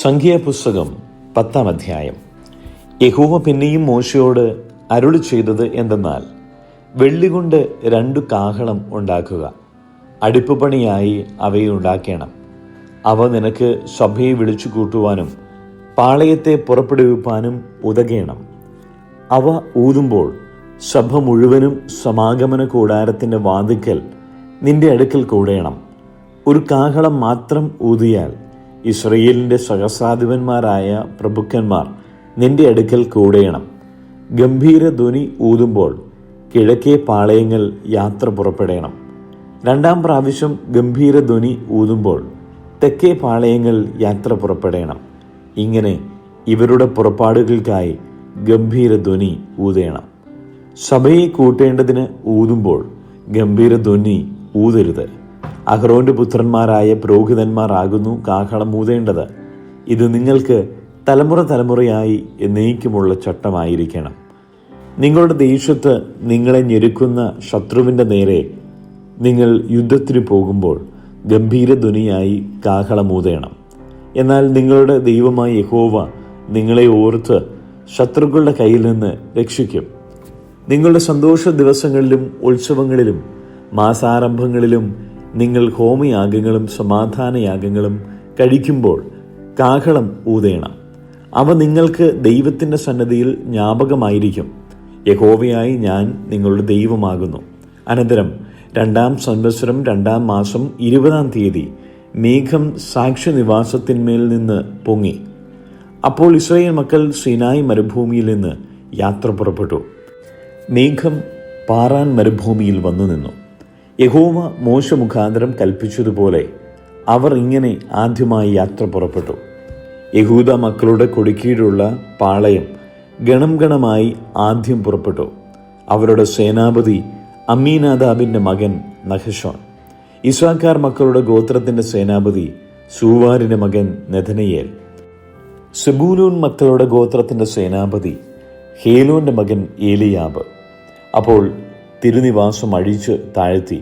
സംഖ്യാപുസ്തകം 10-ാം അധ്യായം. യഹോവ പിന്നെയും മോശയോട് അരുളി ചെയ്തത് എന്തെന്നാൽ, വെള്ളികൊണ്ട് 2 കാഹളം ഉണ്ടാക്കുക, അടുപ്പുപണിയായി അവയെ ഉണ്ടാക്കണം. അവ നിനക്ക് സഭയെ വിളിച്ചു കൂട്ടുവാനും പാളയത്തെ പുറപ്പെടുവിപ്പാനും ഉതകേണം. അവ ഊതുമ്പോൾ സഭ മുഴുവനും സമാഗമന കൂടാരത്തിൻ്റെ വാതിക്കൽ നിന്റെ അടുക്കൽ കൂടേണം. ഒരു കാഹളം മാത്രം ഊതിയാൽ ഇസ്രയേലിൻ്റെ സഹസ്രാധിപന്മാരായ പ്രഭുക്കന്മാർ നിന്റെ അടുക്കൽ കൂടേണം. ഗംഭീര ധ്വനി ഊതുമ്പോൾ കിഴക്കേ പാളയങ്ങൾ യാത്ര പുറപ്പെടേണം. 2-ാം പ്രാവശ്യം ഗംഭീര ധ്വനി ഊതുമ്പോൾ തെക്കേ പാളയങ്ങൾ യാത്ര പുറപ്പെടേണം. ഇങ്ങനെ ഇവരുടെ പുറപ്പാടുകൾക്കായി ഗംഭീര ധ്വനി ഊതേണം. സഭയെ കൂട്ടേണ്ടതിന് ഊതുമ്പോൾ ഗംഭീര ധ്വനി ഊതരുത്. അഹ്റോന്റെ പുത്രന്മാരായ പുരോഹിതന്മാർ ആകുന്നു കാഹളം ഊതേണ്ടത്. ഇത് നിങ്ങൾക്ക് തലമുറ തലമുറയായി എന്നേക്കുമുള്ള ചട്ടമായിരിക്കണം. നിങ്ങളുടെ ദേശത്ത് നിങ്ങളെ ഞെരുക്കുന്ന ശത്രുവിൻ്റെ നേരെ നിങ്ങൾ യുദ്ധത്തിന് പോകുമ്പോൾ ഗംഭീര ധ്വനിയായി കാഹളം ഊതേണം. എന്നാൽ നിങ്ങളുടെ ദൈവമായ യഹോവ നിങ്ങളെ ഓർത്ത് ശത്രുക്കളുടെ കയ്യിൽ നിന്ന് രക്ഷിക്കും. നിങ്ങളുടെ സന്തോഷ ദിവസങ്ങളിലും ഉത്സവങ്ങളിലും മാസാരംഭങ്ങളിലും നിങ്ങൾ ഹോമയാഗങ്ങളും സമാധാനയാഗങ്ങളും കഴിക്കുമ്പോൾ കാഹളം ഊതേണം. അവ നിങ്ങൾക്ക് ദൈവത്തിൻ്റെ സന്നിധിയിൽ ജ്ഞാപകമായിരിക്കും. യഹോവയായി ഞാൻ നിങ്ങളുടെ ദൈവമാകുന്നു. അനന്തരം 2-ാം സംവത്സരം 2-ാം മാസം 20-ാം തീയതി മേഘം സാക്ഷ്യനിവാസത്തിന്മേൽ നിന്ന് പൊങ്ങി. അപ്പോൾ ഇസ്രായേൽ മക്കൾ സീനായി മരുഭൂമിയിൽ നിന്ന് യാത്ര പുറപ്പെട്ടു. മേഘം പാറാൻ മരുഭൂമിയിൽ വന്നു നിന്നു. യഹോവ മോശ മുഖാന്തരം കൽപ്പിച്ചതുപോലെ അവർ ഇങ്ങനെ ആദ്യമായി യാത്ര പുറപ്പെട്ടു. യഹൂദ മക്കളുടെ കൊടിക്കീഴിലുള്ള പാളയം ഗണം ഗണമായി ആദ്യം പുറപ്പെട്ടു. അവരുടെ സേനാപതി അമ്മീനാദാബിൻ്റെ മകൻ നഹശോൻ. ഇസ്സാഖാർ മക്കളുടെ ഗോത്രത്തിൻ്റെ സേനാപതി സൂവാരിൻ്റെ മകൻ നെഥനയേൽ. സെബൂലൂൻ മക്കളുടെ ഗോത്രത്തിൻ്റെ സേനാപതി ഹേലോന്റെ മകൻ ഏലിയാബ്. അപ്പോൾ തിരുനിവാസം അഴിച്ച് താഴ്ത്തി.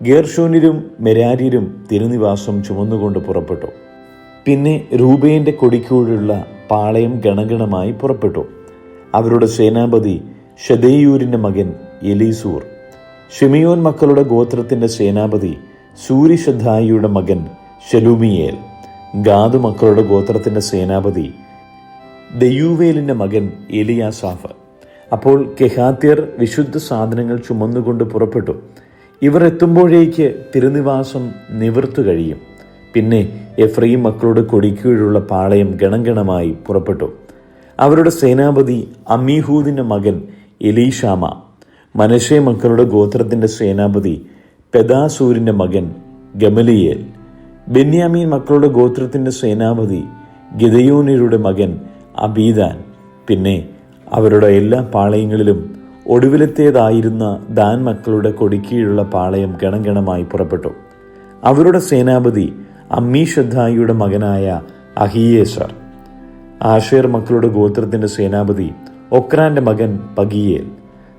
ഗേർഷോന്യരും മെരാര്യരും തിരുനിവാസം ചുമന്നുകൊണ്ട് പുറപ്പെട്ടു. പിന്നെ രൂബേന്റെ കൊടിക്കീഴിലുള്ള പാളയം ഗണഗണമായി പുറപ്പെട്ടു. അവരുടെ സേനാപതി ഷെദേയൂരിന്റെ മകൻ എലീസൂർ. ഷിമിയോൻ മക്കളുടെ ഗോത്രത്തിന്റെ സേനാപതി സൂരിഷദ്ധായിയുടെ മകൻ ശെലൂമിയേൽ. ഗാദ് മക്കളുടെ ഗോത്രത്തിന്റെ സേനാപതി ദെയൂവേലിന്റെ മകൻ എലിയാസാഫ്. അപ്പോൾ കെഹാത്യർ വിശുദ്ധ സാധനങ്ങൾ ചുമന്നുകൊണ്ട് പുറപ്പെട്ടു. ഇവർ എത്തുമ്പോഴേക്ക് തിരുനിവാസം നിവർത്തു കഴിയും. പിന്നെ എഫ്രയീം മക്കളുടെ കൊടിക്കീഴിലുള്ള പാളയം ഗണഗണമായി പുറപ്പെട്ടു. അവരുടെ സേനാപതി അമ്മീഹൂദിന്റെ മകൻ എലീഷാമ. മനശ്ശെ മക്കളുടെ ഗോത്രത്തിന്റെ സേനാപതി പെദാസൂരിന്റെ മകൻ ഗമലിയേൽ. ബെന്യാമീൻ മക്കളുടെ ഗോത്രത്തിന്റെ സേനാപതി ഗിദയോന്യരുടെ മകൻ അബീദാൻ. പിന്നെ അവരുടെ എല്ലാ പാളയങ്ങളിലും ഒടുവിലത്തേതായിരുന്ന ദാൻ മക്കളുടെ കൊടിക്കീഴിലുള്ള പാളയം ഗണഗണമായി പുറപ്പെട്ടു. അവരുടെ സേനാപതി അമ്മീഷദ്ധായിയുടെ മകനായ അഹിയേസർ. ആഷേർ മക്കളുടെ ഗോത്രത്തിന്റെ സേനാപതി ഒക്രാന്റെ മകൻ പഗിയേൽ.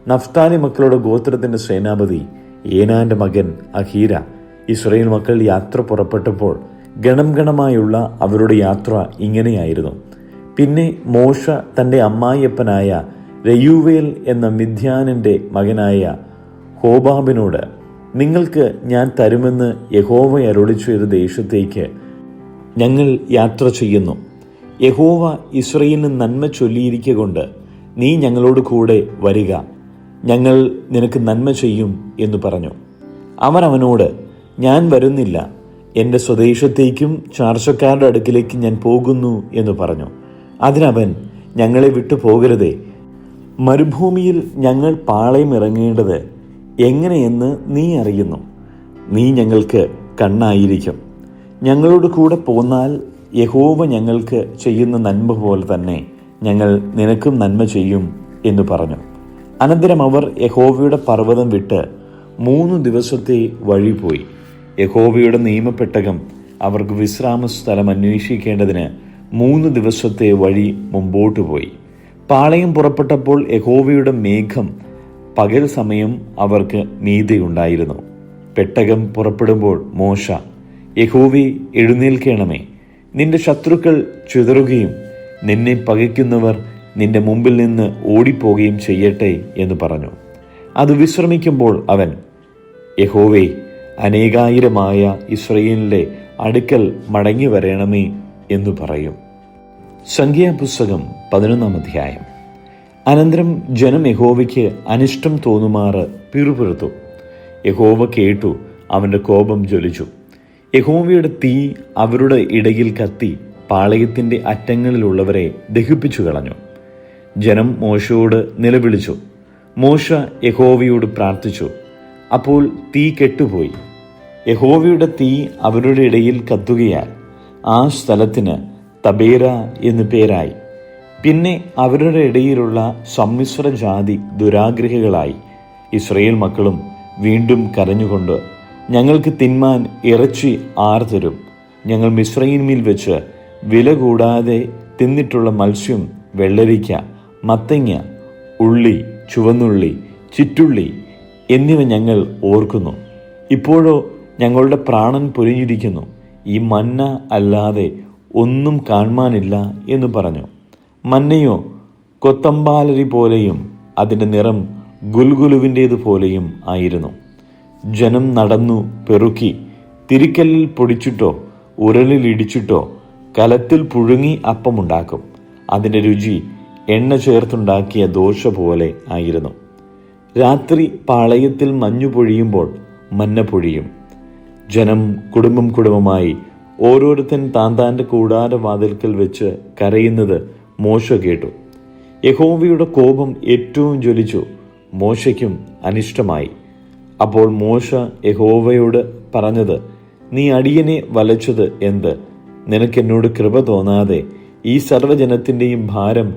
നഫ്താലി മക്കളുടെ ഗോത്രത്തിന്റെ സേനാപതി ഏനാന്റെ മകൻ അഹീര. ഇസ്രായേൽ മക്കൾ യാത്ര പുറപ്പെട്ടപ്പോൾ ഗണം ഗണമായുള്ള അവരുടെ യാത്ര ഇങ്ങനെയായിരുന്നു. പിന്നെ മോശ തൻ്റെ അമ്മായിയപ്പനായ രയൂവേൽ എന്ന മിദ്യാനിൻ്റെ മകനായ ഹോബാബിനോട്, നിങ്ങൾക്ക് ഞാൻ തരുമെന്ന് യഹോവ അരുളി ചെയ്ത ദേശത്തേക്ക് ഞങ്ങൾ യാത്ര ചെയ്യുന്നു. യഹോവ ഇസ്രായേലിന് നന്മ ചൊല്ലിയിരിക്കൊണ്ട് നീ ഞങ്ങളോട് കൂടെ വരിക, ഞങ്ങൾ നിനക്ക് നന്മ ചെയ്യും എന്ന് പറഞ്ഞു. അവൻ അവനോട്, ഞാൻ വരുന്നില്ല, എൻ്റെ സ്വദേശത്തേക്കും ചാർച്ചക്കാരുടെ അടുക്കിലേക്ക് ഞാൻ പോകുന്നു എന്ന് പറഞ്ഞു. അതിനവൻ, ഞങ്ങളെ വിട്ടു പോകരുതേ, മരുഭൂമിയിൽ ഞങ്ങൾ പാളയം ഇറങ്ങേണ്ടത് എങ്ങനെയെന്ന് നീ അറിയുന്നു. നീ ഞങ്ങൾക്ക് കണ്ണായിരിക്കും. ഞങ്ങളോട് കൂടെ പോന്നാൽ യഹോവ ഞങ്ങൾക്ക് ചെയ്യുന്ന നന്മ പോലെ തന്നെ ഞങ്ങൾ നിനക്കും നന്മ ചെയ്യും എന്ന് പറഞ്ഞു. അനന്തരം അവർ യഹോവയുടെ പർവ്വതം വിട്ട് 3 ദിവസത്തെ വഴി പോയി. യഹോവയുടെ നിയമപ്പെട്ടകം അവർക്ക് വിശ്രാമ സ്ഥലം അന്വേഷിക്കേണ്ടതിന് 3 ദിവസത്തെ വഴി മുമ്പോട്ട് പോയി. പാളയം പുറപ്പെട്ടപ്പോൾ യഹോവയുടെ മേഘം പകൽ സമയം അവർക്ക് മീതെയുണ്ടായിരുന്നു. പെട്ടകം പുറപ്പെടുമ്പോൾ മോശ, യഹോവേ എഴുന്നേൽക്കണമേ, നിന്റെ ശത്രുക്കൾ ചിതറുകയും നിന്നെ പകയ്ക്കുന്നവർ നിന്റെ മുമ്പിൽ നിന്ന് ഓടിപ്പോകുകയും ചെയ്യട്ടെ എന്ന് പറഞ്ഞു. അത് വിശ്രമിക്കുമ്പോൾ അവൻ, യഹോവേ, അനേകായിരമായ ഇസ്രായേലിന്റെ അടുക്കൽ മടങ്ങി വരണമേ എന്നു പറയും. സംഖ്യാപുസ്തകം 11-ാം അധ്യായം. അനന്തരം ജനം യഹോവയ്ക്ക് അനിഷ്ടം തോന്നുമാറ് പിറുപിറുത്തു. യഹോവ കേട്ടു, അവന്റെ കോപം ജ്വലിച്ചു. യഹോവയുടെ തീ അവരുടെ ഇടയിൽ കത്തി പാളയത്തിന്റെ അറ്റങ്ങളിലുള്ളവരെ ദഹിപ്പിച്ചു കളഞ്ഞു. ജനം മോശയോട് നിലവിളിച്ചു. മോശ യഹോവയോട് പ്രാർത്ഥിച്ചു. അപ്പോൾ തീ കെട്ടുപോയി. യഹോവയുടെ തീ അവരുടെ ഇടയിൽ കത്തുകയാൽ ആ സ്ഥലത്തിന് തബേര എന്നു പേരായി. പിന്നെ അവരുടെ ഇടയിലുള്ള സമ്മിശ്ര ജാതി ദുരാഗ്രഹികളായി. ഇസ്രായേൽ മക്കളും വീണ്ടും കരഞ്ഞുകൊണ്ട്, ഞങ്ങൾക്ക് തിന്മാൻ ഇറച്ചി ആർ തരും? ഞങ്ങൾ മിസ്രയീമിൽ വെച്ച് വില കൂടാതെ തിന്നിട്ടുള്ള മത്സ്യം, വെള്ളരിക്ക, മത്തങ്ങ, ഉള്ളി, ചുവന്നുള്ളി, ചിറ്റുള്ളി എന്നിവ ഞങ്ങൾ ഓർക്കുന്നു. ഇപ്പോഴോ ഞങ്ങളുടെ പ്രാണൻ പൊരിഞ്ഞിരിക്കുന്നു. ഈ മന്ന അല്ലാതെ ഒന്നും കാണാനില്ല എന്ന് പറഞ്ഞു. മന്നയോ കൊത്തമ്പാലരി പോലെയും അതിൻ്റെ നിറം ഗുൽഗുലുവിൻ്റേതുപോലെയും ആയിരുന്നു. ജനം നടന്നു പെറുക്കി തിരിക്കല്ലിൽ പൊടിച്ചിട്ടോ ഉരലിൽ ഇടിച്ചിട്ടോ കലത്തിൽ പുഴുങ്ങി അപ്പമുണ്ടാക്കും. അതിൻ്റെ രുചി എണ്ണ ചേർത്തുണ്ടാക്കിയ ദോശ പോലെ ആയിരുന്നു. രാത്രി പാളയത്തിൽ മഞ്ഞു പൊഴിയുമ്പോൾ മന്ന പൊഴിയും. ജനം കുടുംബം കുടുംബമായി ഓരോരുത്തൻ താന്താൻ്റെ കൂടാരവാതിൽക്കൽ വെച്ച് കരയുന്നത് മോശ കേട്ടു. യഹോവയുടെ കോപം ഏറ്റവും ജ്വലിച്ചു. മോശയ്ക്കും അനിഷ്ടമായി. അപ്പോൾ മോശ യഹോവയോട് പറഞ്ഞത്, നീ അടിയനെ വലച്ചത് എന്ത്? നിനക്കെന്നോട് കൃപ തോന്നാതെ ഈ സർവ്വജനത്തിൻ്റെയും ഭാരം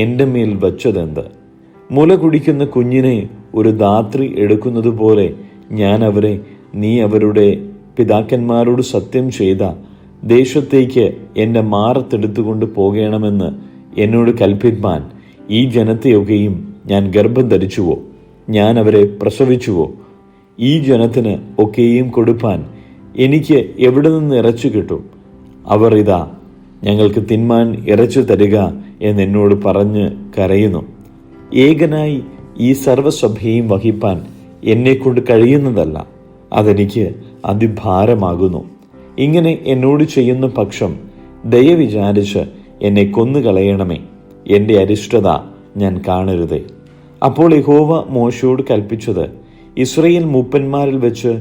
എൻ്റെ മേൽ വച്ചതെന്ത്? മുല കുടിക്കുന്ന കുഞ്ഞിനെ ഒരു ധാത്രി എടുക്കുന്നത് പോലെ ഞാൻ അവരെ നീ അവരുടെ പിതാക്കന്മാരോട് സത്യം ചെയ്ത ദേശത്തേക്ക് എൻ്റെ മാറത്തെടുത്തുകൊണ്ട് പോകണമെന്ന് എന്നോട് കൽപ്പിപ്പാൻ ഈ ജനത്തെയൊക്കെയും ഞാൻ ഗർഭം ധരിച്ചുവോ? ഞാൻ അവരെ പ്രസവിച്ചുവോ? ഈ ജനത്തിന് ഒക്കെയും കൊടുപ്പാൻ എനിക്ക് എവിടെ നിന്ന് ഇറച്ചു കിട്ടും? അവർ ഇതാ, ഞങ്ങൾക്ക് തിന്മാൻ ഇറച്ചു തരിക എന്നോട് പറഞ്ഞ് കരയുന്നു. ഏകനായി ഈ സർവ്വസഭയും വഹിപ്പാൻ എന്നെക്കൊണ്ട് കഴിയുന്നതല്ല. അതെനിക്ക് അതിഭാരമാകുന്നു. ഇങ്ങനെ എന്നോട് ചെയ്യുന്ന പക്ഷം ദയ വിചാരിച്ച് എന്നെ കൊന്നുകളയണമേ. എൻ്റെ അരിഷ്ടത ഞാൻ കാണരുതേ. അപ്പോൾ യഹോവ മോശയോട് കൽപ്പിച്ചത്, ഇസ്രായേൽ മൂപ്പന്മാരിൽ വെച്ച്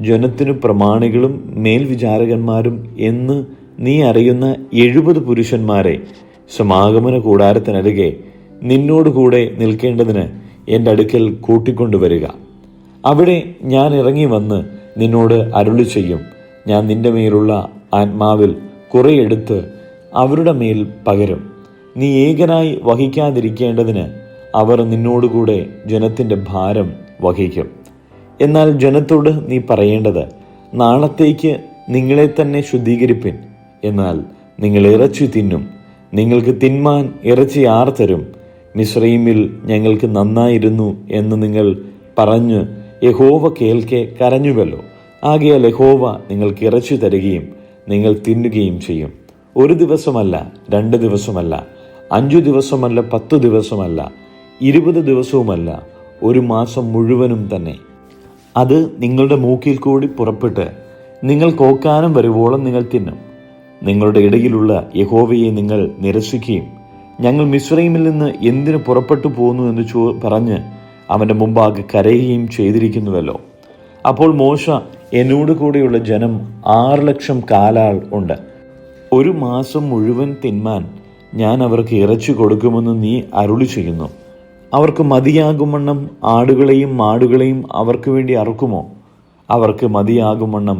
ജനത്തിനു പ്രമാണികളും മേൽവിചാരകന്മാരും എന്ന് നീ അറിയുന്ന 70 പുരുഷന്മാരെ സമാഗമന കൂടാരത്തിനരികെ നിന്നോടുകൂടെ നിൽക്കേണ്ടതിന് എൻ്റെ അടുക്കൽ കൂട്ടിക്കൊണ്ടുവരിക. അവിടെ ഞാൻ ഇറങ്ങി വന്ന് നിന്നോട് അരുളി ചെയ്യും. ഞാൻ നിന്റെ മേലുള്ള ആത്മാവിൽ കുറെ എടുത്ത് അവരുടെ മേൽ പകരും. നീ ഏകനായി വഹിക്കാതിരിക്കേണ്ടതിന് അവർ നിന്നോടുകൂടെ ജനത്തിൻ്റെ ഭാരം വഹിക്കും. എന്നാൽ ജനത്തോട് നീ പറയേണ്ടത്, നാളത്തേക്ക് നിങ്ങളെ തന്നെ ശുദ്ധീകരിപ്പിൻ. എന്നാൽ നിങ്ങൾ ഇറച്ചി തിന്നും. നിങ്ങൾക്ക് തിന്മാൻ ഇറച്ചി ആർ തരും? മിസ്രയീമിൽ ഞങ്ങൾക്ക് നന്നായിരുന്നു എന്ന് നിങ്ങൾ പറഞ്ഞ് യഹോവ കേൾക്കെ കരഞ്ഞുവല്ലോ. ആകയാൽ യഹോവ നിങ്ങൾക്ക് ഇറച്ചി തരികയും നിങ്ങൾ തിന്നുകയും ചെയ്യും. 1 ദിവസമല്ല, 2 ദിവസമല്ല, 5 ദിവസമല്ല, 10 ദിവസമല്ല, 20 ദിവസവുമല്ല, 1 മാസം മുഴുവനും തന്നെ. അത് നിങ്ങളുടെ മൂക്കിൽ കൂടി പുറപ്പെട്ട് നിങ്ങൾ കോക്കാനം വരുവോളം നിങ്ങൾ തിന്നും. നിങ്ങളുടെ ഇടയിലുള്ള യഹോവയെ നിങ്ങൾ നിരസിക്കുകയും ഞങ്ങൾ മിസ്രയീമിൽ നിന്ന് എന്തിനു പുറപ്പെട്ടു പോന്നു എന്ന് പറഞ്ഞ് അവൻ്റെ മുമ്പാകെ കരയുകയും ചെയ്തിരിക്കുന്നുവല്ലോ. അപ്പോൾ മോശ, എന്നോട് കൂടെയുള്ള ജനം 6 ലക്ഷം കാലാൾ ഉണ്ട്. 1 മാസം മുഴുവൻ തിന്മാൻ ഞാൻ അവർക്ക് ഇറച്ചി കൊടുക്കുമെന്ന് നീ അരുളി ചെയ്യുന്നു. അവർക്ക് മതിയാകുമണ്ണം ആടുകളെയും മാടുകളെയും അവർക്ക് വേണ്ടി അറുക്കുമോ? അവർക്ക് മതിയാകുമണ്ണം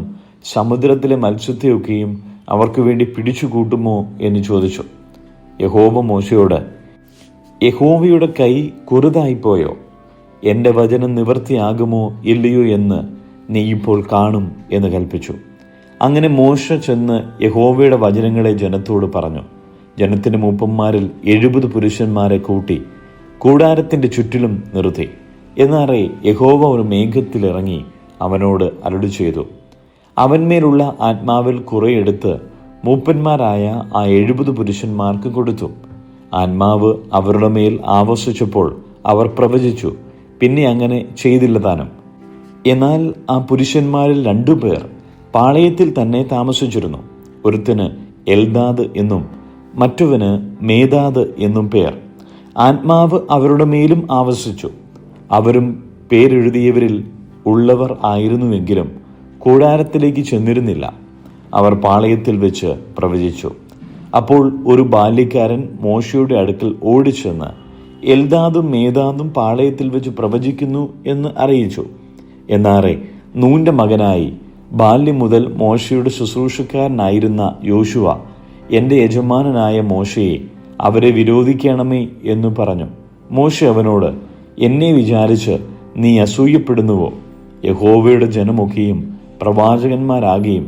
സമുദ്രത്തിലെ മത്സ്യത്തെയൊക്കെയും അവർക്ക് വേണ്ടി പിടിച്ചു കൂട്ടുമോ എന്ന് ചോദിച്ചു. യഹോവ മോശയോട്, യഹോവയുടെ കൈ കുറുതായിപ്പോയോ? എൻ്റെ വചനം നിവൃത്തിയാകുമോ ഇല്ലയോ എന്ന് നീ ഇപ്പോൾ കാണും എന്ന് കൽപ്പിച്ചു. അങ്ങനെ മോശ ചെന്ന് യഹോവയുടെ വചനങ്ങളെ ജനത്തോട് പറഞ്ഞു. ജനത്തിൻ്റെ മൂപ്പന്മാരിൽ 70 പുരുഷന്മാരെ കൂട്ടി കൂടാരത്തിൻ്റെ ചുറ്റിലും നിർത്തി. എന്നാറേ യഹോവ ഒരു മേഘത്തിലിറങ്ങി അവനോട് അരുളി ചെയ്തു. അവന്മേലുള്ള ആത്മാവിൽ കുറെ എടുത്ത് മൂപ്പന്മാരായ ആ 70 പുരുഷന്മാർക്ക് കൊടുത്തു. ആത്മാവ് അവരുടെ മേൽ ആവസിച്ചപ്പോൾ അവർ പ്രവചിച്ചു. പിന്നെ അങ്ങനെ ചെയ്തില്ല താനും. എന്നാൽ ആ പുരുഷന്മാരിൽ 2 പേർ പാളയത്തിൽ തന്നെ താമസിച്ചിരുന്നു. ഒരുത്തന് എൽദാദ് എന്നും മറ്റവന് മേദാദ് എന്നും പേർ. ആത്മാവ് അവരുടെ മേലും ആവസിച്ചു. അവരും പേരെഴുതിയവരിൽ ഉള്ളവർ ആയിരുന്നുവെങ്കിലും കൂടാരത്തിലേക്ക് ചെന്നിരുന്നില്ല. അവർ പാളയത്തിൽ വെച്ച് പ്രവചിച്ചു. അപ്പോൾ ഒരു ബാല്യക്കാരൻ മോശയുടെ അടുക്കൽ ഓടിച്ചെന്ന്, എൽദാദും മേദാദും പാളയത്തിൽ വെച്ച് പ്രവചിക്കുന്നു എന്ന് അറിയിച്ചു. എന്നാറെ നൂന്റെ മകനായി ബാല്യം മുതൽ മോശയുടെ ശുശ്രൂഷക്കാരനായിരുന്ന യോശുവ, എൻ്റെ യജമാനനായ മോശയെ അവരെ വിരോധിക്കണമേ എന്നു പറഞ്ഞു. മോശ അവനോട്, എന്നെ വിചാരിച്ച് നീ അസൂയപ്പെടുന്നുവോ? യഹോവയുടെ ജനമൊക്കെയും പ്രവാചകന്മാരാകുകയും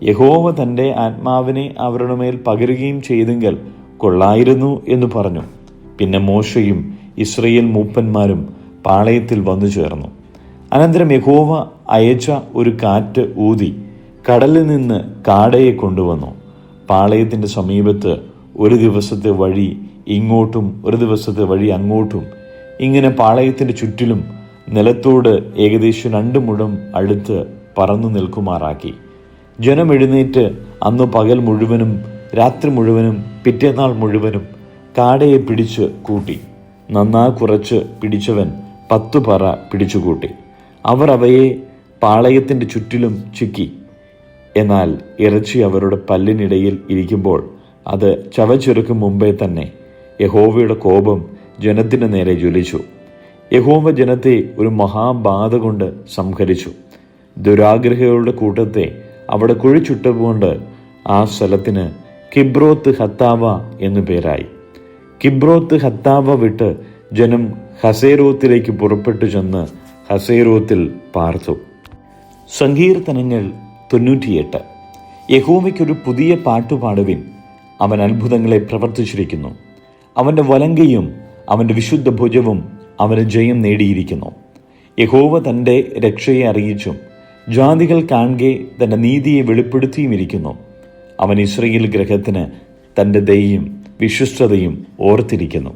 യഹോവ തൻ്റെ ആത്മാവിനെ അവരുടെ മേൽ പകരുകയും ചെയ്തെങ്കിൽ കൊള്ളായിരുന്നു എന്ന് പറഞ്ഞു. പിന്നെ മോശയും ഇസ്രയേൽ മൂപ്പന്മാരും പാളയത്തിൽ വന്നു ചേർന്നു. അനന്തരം യഹോവ അയച്ച ഒരു കാറ്റ് ഊതി കടലിൽ നിന്ന് കാടയെ കൊണ്ടുവന്നു. പാളയത്തിൻ്റെ സമീപത്ത് ഒരു ദിവസത്തെ വഴി ഇങ്ങോട്ടും ഒരു ദിവസത്തെ വഴി അങ്ങോട്ടും, ഇങ്ങനെ പാളയത്തിൻ്റെ ചുറ്റിലും നിലത്തോട് ഏകദേശം 2 മുഴം അടുത്ത് പറന്നു നിൽക്കുമാറാക്കി. ജനം എഴുന്നേറ്റ് അന്ന് പകൽ മുഴുവനും രാത്രി മുഴുവനും പിറ്റേന്നാൾ മുഴുവനും കാടയെ പിടിച്ച് കൂട്ടി. നന്നാ കുറച്ച് പിടിച്ചവൻ 10 പറ പിടിച്ചുകൂട്ടി. അവർ അവയെ പാളയത്തിൻ്റെ ചുറ്റിലും ചുക്കി. എന്നാൽ ഇറച്ചി അവരുടെ പല്ലിനിടയിൽ ഇരിക്കുമ്പോൾ അത് ചവച്ചെറുക്കും മുമ്പേ തന്നെ യഹോവയുടെ കോപം ജനത്തിൻ്റെ നേരെ ജ്വലിച്ചു. യഹോവ ജനത്തെ ഒരു മഹാബാധ കൊണ്ട് സംഹരിച്ചു. ദുരാഗ്രഹികളുടെ കൂട്ടത്തെ അവിടെ കുഴിച്ചുട്ടുകൊണ്ട് ആ സ്ഥലത്തിന് കിബ്രോത്ത് ഹത്താവ എന്നു പേരായി. കിബ്രോത്ത് ഹത്താവ വിട്ട് ജനം ഹസേരോത്തിലേക്ക് പുറപ്പെട്ടു ചെന്ന് ഹസേരോത്തിൽ പാർത്തു. സങ്കീർത്തനങ്ങൾ 98. യഹോവയ്ക്കൊരു പുതിയ പാട്ടുപാടുവിൻ, അവൻ അത്ഭുതങ്ങളെ പ്രവർത്തിച്ചിരിക്കുന്നു. അവൻ്റെ വലങ്കയും അവൻ്റെ വിശുദ്ധ ഭുജവും അവന് ജയം നേടിയിരിക്കുന്നു. യഹോവ തൻ്റെ രക്ഷയെ അറിയിച്ചും ജാതികൾ കാണെ തൻ്റെ നീതിയെ വെളിപ്പെടുത്തിയുമിരിക്കുന്നു. അവൻ ഇസ്രയേൽ ഗൃഹത്തിന് തൻ്റെ ദയയും വിശ്വസ്തതയും ഓർത്തിരിക്കുന്നു.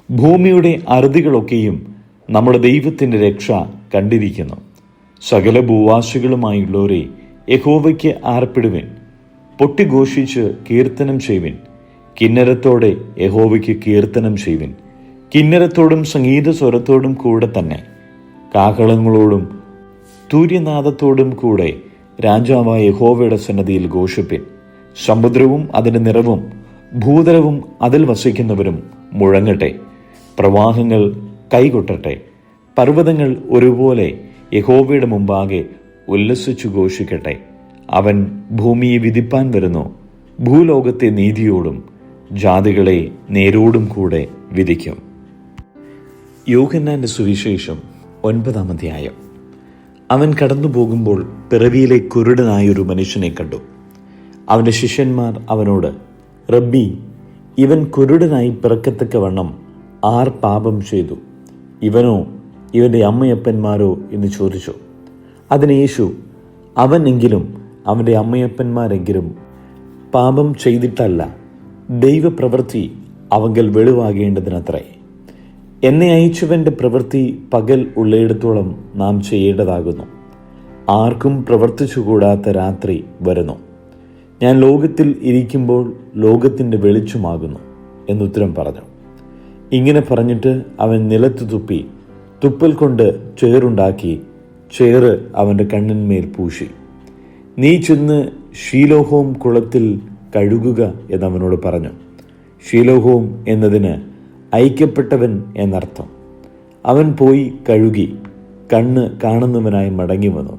ഭൂമിയുടെ അറുതികളൊക്കെയും നമ്മുടെ ദൈവത്തിൻ്റെ രക്ഷ കണ്ടിരിക്കുന്നു. സകല ഭൂവാസികളുമായുള്ളവരെ യഹോവയ്ക്ക് ആർപ്പിടുവിൻ, പൊട്ടിഘോഷിച്ച് കീർത്തനം ചെയ്യുവിൻ. കിന്നരത്തോടെ യഹോവയ്ക്ക് കീർത്തനം ചെയ്യുവിൻ. കിന്നരത്തോടും സംഗീത സ്വരത്തോടും കൂടെ തന്നെ കാഹളങ്ങളോടും തൂര്യനാദത്തോടും കൂടെ രാജാവായ യഹോവയുടെ സന്നദ്ധിയിൽ ഘോഷിപ്പിൻ. സമുദ്രവും അതിൻ്റെ നിറവും ഭൂതലവും അതിൽ വസിക്കുന്നവരും മുഴങ്ങട്ടെ. പ്രവാഹങ്ങൾ കൈകൊട്ടട്ടെ. പർവ്വതങ്ങൾ ഒരുപോലെ യഹോവയുടെ മുമ്പാകെ ഉല്ലസിച്ചു ഘോഷിക്കട്ടെ. അവൻ ഭൂമിയെ വിധിപ്പാൻ വരുന്നു. ഭൂലോകത്തെ നീതിയോടും ജാതികളെ നേരോടും കൂടെ വിധിക്കും. യോഹന്നാന്റെ സുവിശേഷം 9-ാം അധ്യായം. അവൻ കടന്നു പോകുമ്പോൾ പിറവിയിലെ കുരുടനായൊരു മനുഷ്യനെ കണ്ടു. അവൻ്റെ ശിഷ്യന്മാർ അവനോട്, റബ്ബി, ഇവൻ കുരുടനായി പിറക്കത്തക്കവണ്ണം ആർ പാപം ചെയ്തു, ഇവനോ ഇവൻ്റെ അമ്മയപ്പന്മാരോ എന്ന് ചോദിച്ചു. അതിന് യേശു, അവൻ എങ്കിലും അവൻ്റെ അമ്മയപ്പന്മാരെങ്കിലും പാപം ചെയ്തിട്ടല്ല, ദൈവപ്രവൃത്തി അവങ്കൽ വെളിവാകേണ്ടതിനത്രേ. എന്നെ അയച്ചവൻ്റെ പ്രവൃത്തി പകൽ ഉള്ളയിടത്തോളം നാം ചെയ്യേണ്ടതാകുന്നു. ആർക്കും പ്രവർത്തിച്ചുകൂടാത്ത രാത്രി വരുന്നു. ഞാൻ ലോകത്തിൽ ഇരിക്കുമ്പോൾ ലോകത്തിൻ്റെ വെളിച്ചമാകുന്നു എന്നുത്തരം പറഞ്ഞു. ഇങ്ങനെ പറഞ്ഞിട്ട് അവൻ നിലത്ത് തുപ്പി, തുപ്പൽ കൊണ്ട് ചേറുണ്ടാക്കി ചേറ് അവൻ്റെ കണ്ണിന്മേൽ പൂശി. നീ ചെന്ന് ഷീലോഹോം കുളത്തിൽ കഴുകുക എന്നവനോട് പറഞ്ഞു. ഷീലോഹോം എന്നതിന് ഐക്യപ്പെട്ടവൻ എന്നർത്ഥം. അവൻ പോയി കഴുകി കണ്ണ് കാണുന്നവനായി മടങ്ങി വന്നു.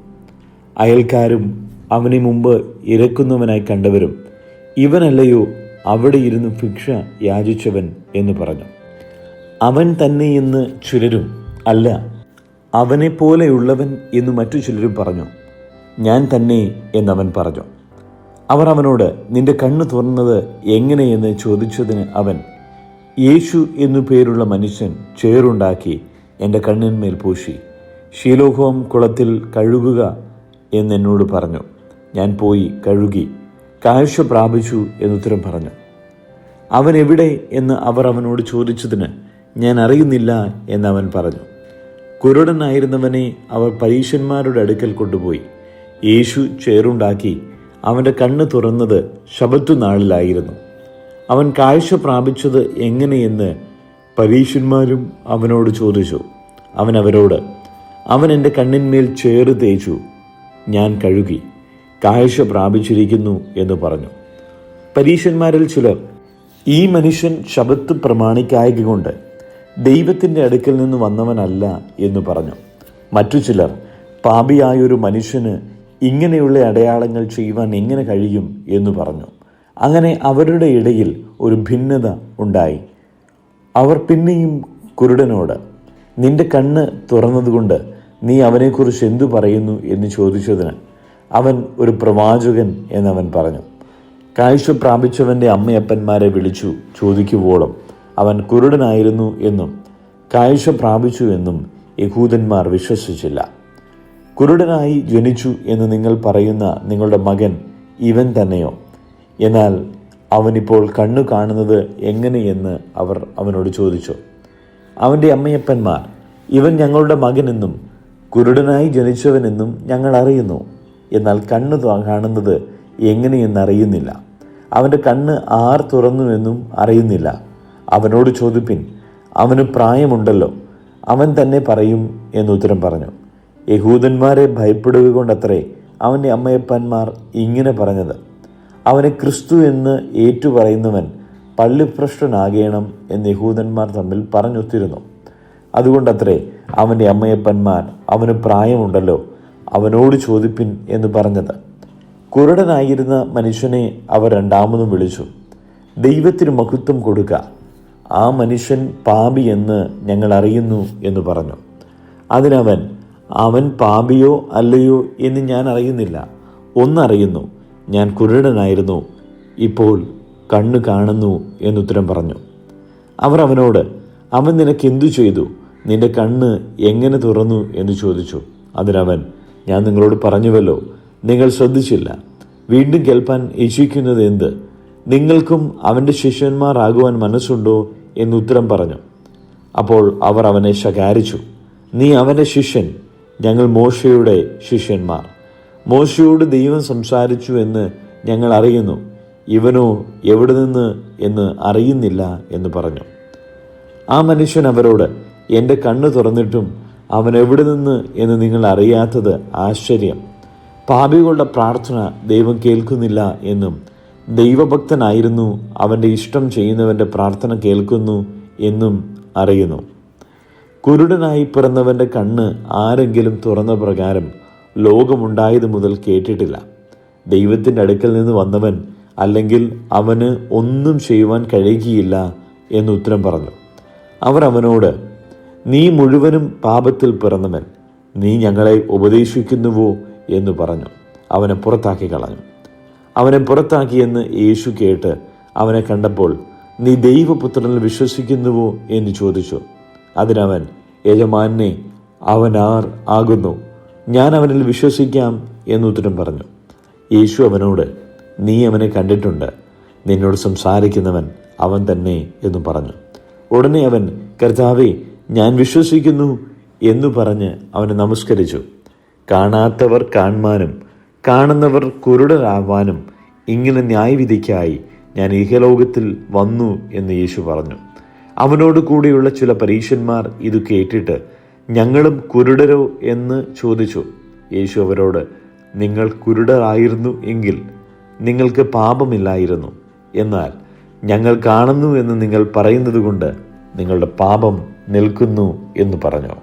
അയൽക്കാരും അവനെ മുമ്പ് ഇരക്കുന്നവനായി കണ്ടവരും, ഇവനല്ലയോ അവിടെ ഇരുന്ന് ഭിക്ഷ യാചിച്ചവൻ എന്ന് പറഞ്ഞു. അവൻ തന്നെ എന്ന് ചിലരും, അല്ല അവനെ പോലെയുള്ളവൻ എന്ന് മറ്റു ചിലരും പറഞ്ഞു. ഞാൻ തന്നെ എന്നവൻ പറഞ്ഞു. അവർ അവനോട്, നിന്റെ കണ്ണ് തുറന്നത് എങ്ങനെയെന്ന് ചോദിച്ചതിന് അവൻ, യേശു എന്നു പേരുള്ള മനുഷ്യൻ ചേറുണ്ടാക്കി എൻ്റെ കണ്ണിന്മേൽ പൂശി, ഷീലോഹോം കുളത്തിൽ കഴുകുക എന്നെന്നോട് പറഞ്ഞു. ഞാൻ പോയി കഴുകി കാഴ്ച പ്രാപിച്ചു എന്നുത്തരം പറഞ്ഞു. അവൻ എവിടെ എന്ന് അവർ അവനോട് ചോദിച്ചതിന് ഞാൻ അറിയുന്നില്ല എന്നവൻ പറഞ്ഞു. കുരുടനായിരുന്നവനെ അവർ പരീശന്മാരുടെ അടുക്കൽ കൊണ്ടുപോയി. യേശു ചേറുണ്ടാക്കി അവൻ്റെ കണ്ണ് തുറന്നത് ശബത്ത് നാളിലായിരുന്നു. അവൻ കാഴ്ച പ്രാപിച്ചത് എങ്ങനെയെന്ന് പരീശന്മാരും അവനോട് ചോദിച്ചു. അവൻ അവരോട്, അവൻ എൻ്റെ കണ്ണിന്മേൽ ചേറ് തേച്ചു, ഞാൻ കഴുകി, കാഴ്ച പ്രാപിച്ചിരിക്കുന്നു എന്ന് പറഞ്ഞു. പരീശന്മാരിൽ ചിലർ, ഈ മനുഷ്യൻ ശബത്ത് പ്രമാണിക്കായകൊണ്ട് ദൈവത്തിൻ്റെ അടുക്കൽ നിന്ന് വന്നവനല്ല എന്ന് പറഞ്ഞു. മറ്റു ചിലർ, പാപിയായൊരു മനുഷ്യന് ഇങ്ങനെയുള്ള അടയാളങ്ങൾ ചെയ്യുവാൻ എങ്ങനെ കഴിയും എന്ന് പറഞ്ഞു. അങ്ങനെ അവരുടെ ഇടയിൽ ഒരു ഭിന്നത ഉണ്ടായി. അവർ പിന്നെയും കുരുടനോട്, നിന്റെ കണ്ണ് തുറന്നതുകൊണ്ട് നീ അവനെക്കുറിച്ച് എന്തു പറയുന്നു എന്ന് ചോദിച്ചതിന് അവൻ ഒരു പ്രവാചകൻ എന്നവൻ പറഞ്ഞു. കാഴ്ച പ്രാപിച്ചവൻ്റെ അമ്മയപ്പന്മാരെ വിളിച്ചു ചോദിക്കുവോളം അവൻ കുരുടനായിരുന്നു എന്നും കാഴ്ച പ്രാപിച്ചു എന്നും യഹൂദന്മാർ വിശ്വസിച്ചില്ല. കുരുടനായി ജനിച്ചു എന്ന് നിങ്ങൾ പറയുന്ന നിങ്ങളുടെ മകൻ ഇവൻ തന്നെയോ? എന്നാൽ അവനിപ്പോൾ കണ്ണു കാണുന്നത് എങ്ങനെയെന്ന് അവർ അവനോട് ചോദിച്ചു. അവൻ്റെ അമ്മയപ്പന്മാർ, ഇവൻ ഞങ്ങളുടെ മകനെന്നും കുരുടനായി ജനിച്ചവനെന്നും ഞങ്ങൾ അറിയുന്നു, എന്നാൽ കണ്ണ് കാണുന്നത് എങ്ങനെയെന്നറിയുന്നില്ല. അവൻ്റെ കണ്ണ് ആർ തുറന്നുവെന്നും അറിയുന്നില്ല. അവനോട് ചോദിപ്പിൻ, അവന് പ്രായമുണ്ടല്ലോ, അവൻ തന്നെ പറയും എന്നുത്തരം പറഞ്ഞു. യഹൂദന്മാരെ ഭയപ്പെടുക കൊണ്ടത്രേ അവൻ്റെ അമ്മയപ്പന്മാർ ഇങ്ങനെ പറഞ്ഞത്. അവനെ ക്രിസ്തു എന്ന് ഏറ്റുപറയുന്നവൻ പള്ളിഭ്രഷ്ടനാകേണം എന്ന് യഹൂദന്മാർ തമ്മിൽ പറഞ്ഞൊത്തിരുന്നു. അതുകൊണ്ടത്രേ അവൻ്റെ അമ്മയപ്പന്മാർ അവന് പ്രായമുണ്ടല്ലോ, അവനോട് ചോദിപ്പിൻ എന്ന് പറഞ്ഞത്. കുരുടനായിരുന്ന മനുഷ്യനെ അവർ രണ്ടാമതും വിളിച്ചു. ദൈവത്തിന് മഹത്വം കൊടുക്ക, ആ മനുഷ്യൻ പാപി എന്ന് ഞങ്ങൾ അറിയുന്നു എന്ന് പറഞ്ഞു. അതിനവൻ, അവൻ പാപിയോ അല്ലയോ എന്ന് ഞാൻ അറിയുന്നില്ല. ഒന്നറിയുന്നു, ഞാൻ കുരുടനായിരുന്നു, ഇപ്പോൾ കണ്ണ് കാണുന്നു എന്നുത്തരം പറഞ്ഞു. അവർ അവനോട്, അവൻ നിനക്ക് എന്തു ചെയ്തു? നിന്റെ കണ്ണ് എങ്ങനെ തുറന്നു എന്ന് ചോദിച്ചു. അതിനവൻ, ഞാൻ നിങ്ങളോട് പറഞ്ഞുവല്ലോ, നിങ്ങൾ ശ്രദ്ധിച്ചില്ല. വീണ്ടും കേൾപ്പാൻ ഇച്ഛിക്കുന്നത് എന്ത്? നിങ്ങൾക്കും അവൻ്റെ ശിഷ്യന്മാരാകുവാൻ മനസ്സുണ്ടോ എന്നുത്തരം പറഞ്ഞു. അപ്പോൾ അവർ അവനെ ശകാരിച്ചു. നീ അവൻ്റെ ശിഷ്യൻ, ഞങ്ങൾ മോശയുടെ ശിഷ്യന്മാർ. മോശയോട് ദൈവം സംസാരിച്ചു എന്ന് ഞങ്ങൾ അറിയുന്നു, ഇവനോ എവിടെ നിന്ന് എന്ന് അറിയുന്നില്ല എന്ന് പറഞ്ഞു. ആ മനുഷ്യൻ അവരോട്, എൻ്റെ കണ്ണ് തുറന്നിട്ടും അവൻ എവിടെ നിന്ന് എന്ന് നിങ്ങൾ അറിയാത്തത് ആശ്ചര്യം. പാപികളുടെ പ്രാർത്ഥന ദൈവം കേൾക്കുന്നില്ല എന്നും ദൈവഭക്തനായിരുന്നു അവൻ്റെ ഇഷ്ടം ചെയ്യുന്നവൻ്റെ പ്രാർത്ഥന കേൾക്കുന്നു എന്നും അറിയുന്നു. കുരുടനായി പിറന്നവൻ്റെ കണ്ണ് ആരെങ്കിലും തുറന്ന പ്രകാരം ലോകമുണ്ടായത് മുതൽ കേട്ടിട്ടില്ല. ദൈവത്തിൻ്റെ അടുക്കൽ നിന്ന് വന്നവൻ അല്ലെങ്കിൽ അവന് ഒന്നും ചെയ്യുവാൻ കഴിയുകയില്ല എന്നുത്തരം പറഞ്ഞു. അവർ അവനോട്, നീ മുഴുവനും പാപത്തിൽ പിറന്നവൻ, നീ ഞങ്ങളെ ഉപദേശിക്കുന്നുവോ എന്ന് പറഞ്ഞു. അവനെ പുറത്താക്കി കളഞ്ഞു. അവനെ പുറത്താക്കിയെന്ന് യേശു കേട്ട് അവനെ കണ്ടപ്പോൾ, നീ ദൈവപുത്രനിൽ വിശ്വസിക്കുന്നുവോ എന്ന് ചോദിച്ചു. അതിനവൻ, യജമാനെ, അവൻ ആർ ആകുന്നു? ഞാൻ അവനിൽ വിശ്വസിക്കാം എന്നുത്തരം പറഞ്ഞു. യേശു അവനോട്, നീ അവനെ കണ്ടിട്ടുണ്ട്, നിന്നോട് സംസാരിക്കുന്നവൻ അവൻ തന്നെ എന്നു പറഞ്ഞു. ഉടനെ അവൻ, കർത്താവേ, ഞാൻ വിശ്വസിക്കുന്നു എന്നു പറഞ്ഞ് അവനെ നമസ്കരിച്ചു. കാണാത്തവർ കാൺമാനും കാണുന്നവർ കുരുടരാവാനും ഇങ്ങനെ ന്യായവിധിക്കായി ഞാൻ ഇഹലോകത്തിൽ വന്നു എന്ന് യേശു പറഞ്ഞു. അവനോട് കൂടെയുള്ള ചില പരീശന്മാർ ഇത് കേട്ടിട്ട്, ഞങ്ങളും കുരുടരോ എന്ന് ചോദിച്ചു. യേശു അവരോട്, നിങ്ങൾ കുരുടരായിരുന്നു എങ്കിൽ നിങ്ങൾക്ക് പാപമില്ലായിരുന്നു. എന്നാൽ ഞങ്ങൾ കാണുന്നു എന്ന് നിങ്ങൾ പറയുന്നത് കൊണ്ട് നിങ്ങളുടെ പാപം നിൽക്കുന്നു എന്ന് പറഞ്ഞു.